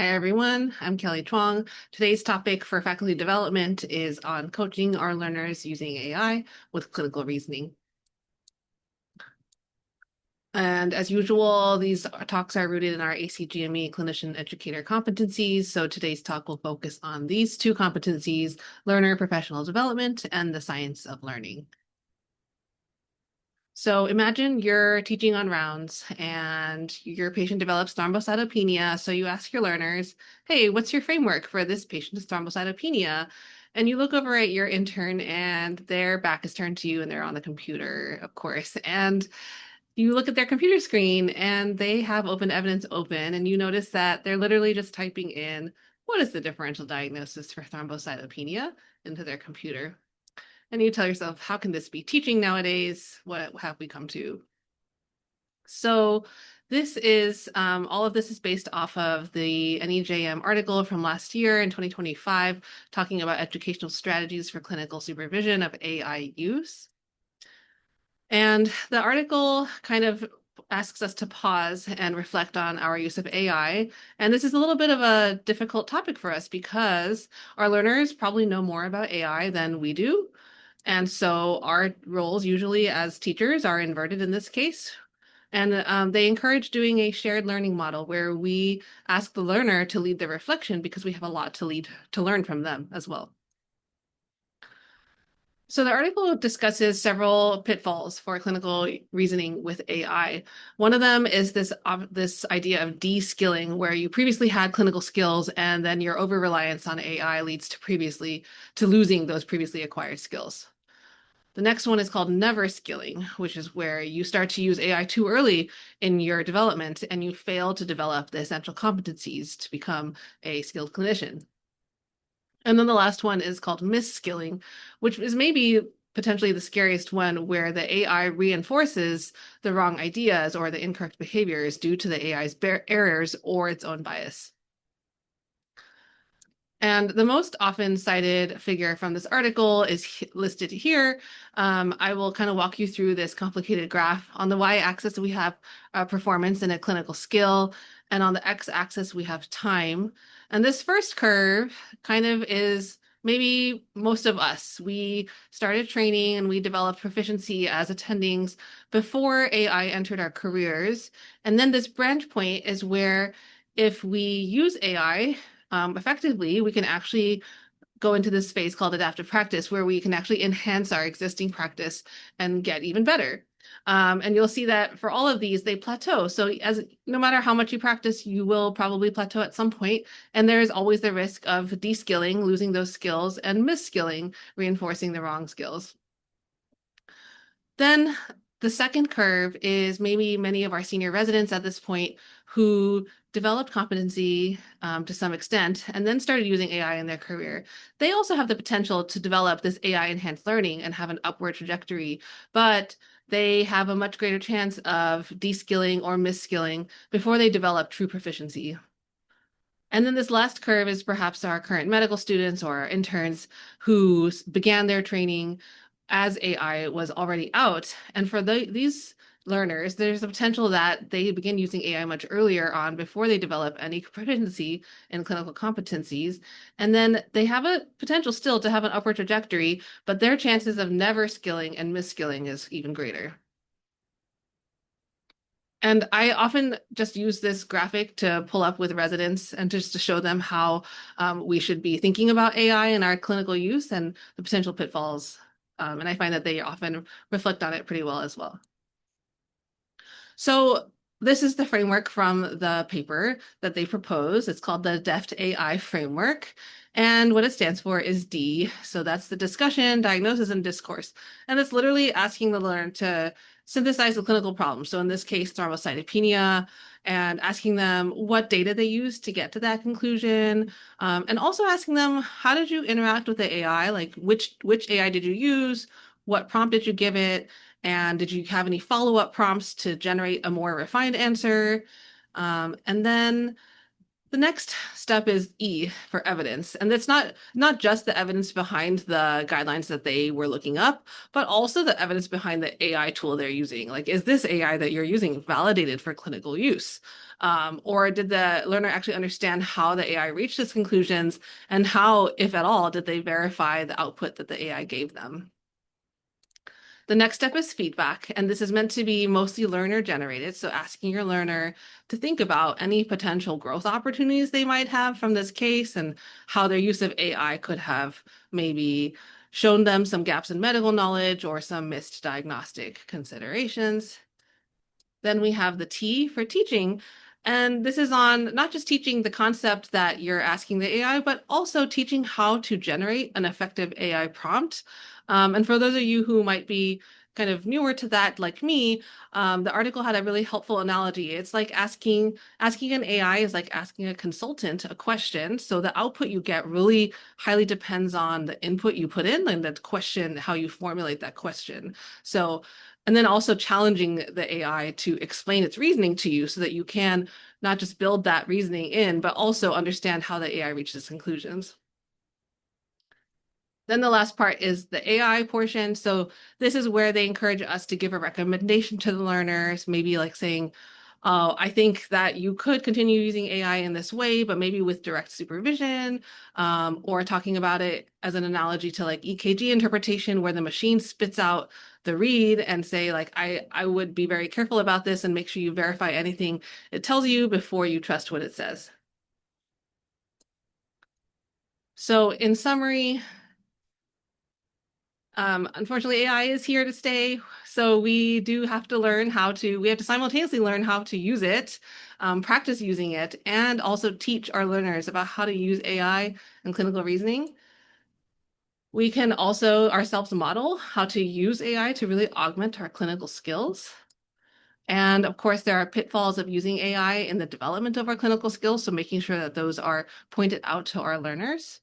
Hi everyone, I'm Kelley Chuang. Today's topic for faculty development is on coaching our learners using AI with clinical reasoning. And as usual, these talks are rooted in our ACGME clinician educator competencies. So today's talk will focus on these two competencies, learner professional development and the science of learning. So imagine you're teaching on rounds and your patient develops thrombocytopenia. So you ask your learners, hey, what's your framework for this patient's thrombocytopenia? And you look over at your intern and their back is turned to you and they're on the computer, of course. And you look at their computer screen and they have open evidence open and you notice that they're literally just typing in, what is the differential diagnosis for thrombocytopenia into their computer? And you tell yourself, how can this be teaching nowadays? What have we come to? So this is, all of this is based off of the NEJM article from last year in 2025, talking about educational strategies for clinical supervision of AI use. And the article kind of asks us to pause and reflect on our use of AI. And this is a little bit of a difficult topic for us because our learners probably know more about AI than we do. And so our roles usually as teachers are inverted in this case. And they encourage doing a shared learning model where we ask the learner to lead the reflection because we have a lot to learn from them as well. So the article discusses several pitfalls for clinical reasoning with AI. One of them is this idea of de-skilling, where you previously had clinical skills and then your over-reliance on AI leads to losing those previously acquired skills. The next one is called never skilling, which is where you start to use AI too early in your development and you fail to develop the essential competencies to become a skilled clinician. And then the last one is called misskilling, which is maybe potentially the scariest one, where the AI reinforces the wrong ideas or the incorrect behaviors due to the AI's errors or its own bias. And the most often cited figure from this article is listed here. I will kind of walk you through this complicated graph. On the y-axis, we have performance in a clinical skill, and on the x-axis, we have time. And this first curve kind of is maybe most of us. We started training and we developed proficiency as attendings before AI entered our careers. And then this branch point is where if we use AI, effectively, we can actually go into this phase called adaptive practice, where we can actually enhance our existing practice and get even better. And you'll see that for all of these, they plateau. So no matter how much you practice, you will probably plateau at some point. And there's always the risk of de-skilling, losing those skills, and mis-skilling, reinforcing the wrong skills. Then the second curve is maybe many of our senior residents at this point who developed competency to some extent and then started using AI in their career. They also have the potential to develop this AI enhanced learning and have an upward trajectory, but they have a much greater chance of de-skilling or mis-skilling before they develop true proficiency. And then this last curve is perhaps our current medical students or our interns who began their training as AI was already out. And for these learners, there's a potential that they begin using AI much earlier on before they develop any proficiency in clinical competencies. And then they have a potential still to have an upward trajectory, but their chances of never skilling and mis-skilling is even greater. And I often just use this graphic to pull up with residents and just to show them how we should be thinking about AI in our clinical use and the potential pitfalls. And I find that they often reflect on it pretty well as well. So this is the framework from the paper that they propose. It's called the DEFT AI framework. And what it stands for is D. So that's the discussion, diagnosis, and discourse. And it's literally asking the learner to synthesize the clinical problem. So in this case, thrombocytopenia, and asking them what data they use to get to that conclusion. And also asking them, how did you interact with the AI? Like which AI did you use? What prompt did you give it? And did you have any follow-up prompts to generate a more refined answer? And then The next step is E for evidence. And that's not just the evidence behind the guidelines that they were looking up, but also the evidence behind the AI tool they're using. Like, is this AI that you're using validated for clinical use? Or did the learner actually understand how the AI reached its conclusions and how, if at all, did they verify the output that the AI gave them? The next step is feedback, and this is meant to be mostly learner generated. So asking your learner to think about any potential growth opportunities they might have from this case and how their use of AI could have maybe shown them some gaps in medical knowledge or some missed diagnostic considerations. Then we have the T for teaching. And this is on not just teaching the concept that you're asking the AI, but also teaching how to generate an effective AI prompt. And for those of you who might be kind of newer to that, like me, the article had a really helpful analogy. It's like asking an AI is like asking a consultant a question. So the output you get really highly depends on the input you put in and the question, how you formulate that question. So and then also challenging the AI to explain its reasoning to you so that you can not just build that reasoning in, but also understand how the AI reaches its conclusions. Then the last part is the AI portion. So this is where they encourage us to give a recommendation to the learners, maybe like saying, oh, I think that you could continue using AI in this way, but maybe with direct supervision, or talking about it as an analogy to like EKG interpretation, where the machine spits out the read and say, like, I would be very careful about this and make sure you verify anything it tells you before you trust what it says. So in summary, unfortunately, AI is here to stay, so we do have to we have to simultaneously learn how to use it, practice using it, and also teach our learners about how to use AI and clinical reasoning. We can also ourselves model how to use AI to really augment our clinical skills. And of course, there are pitfalls of using AI in the development of our clinical skills, so making sure that those are pointed out to our learners.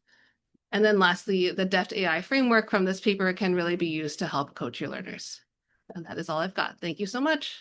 And then lastly, the DEFT AI framework from this paper can really be used to help coach your learners. And that is all I've got. Thank you so much.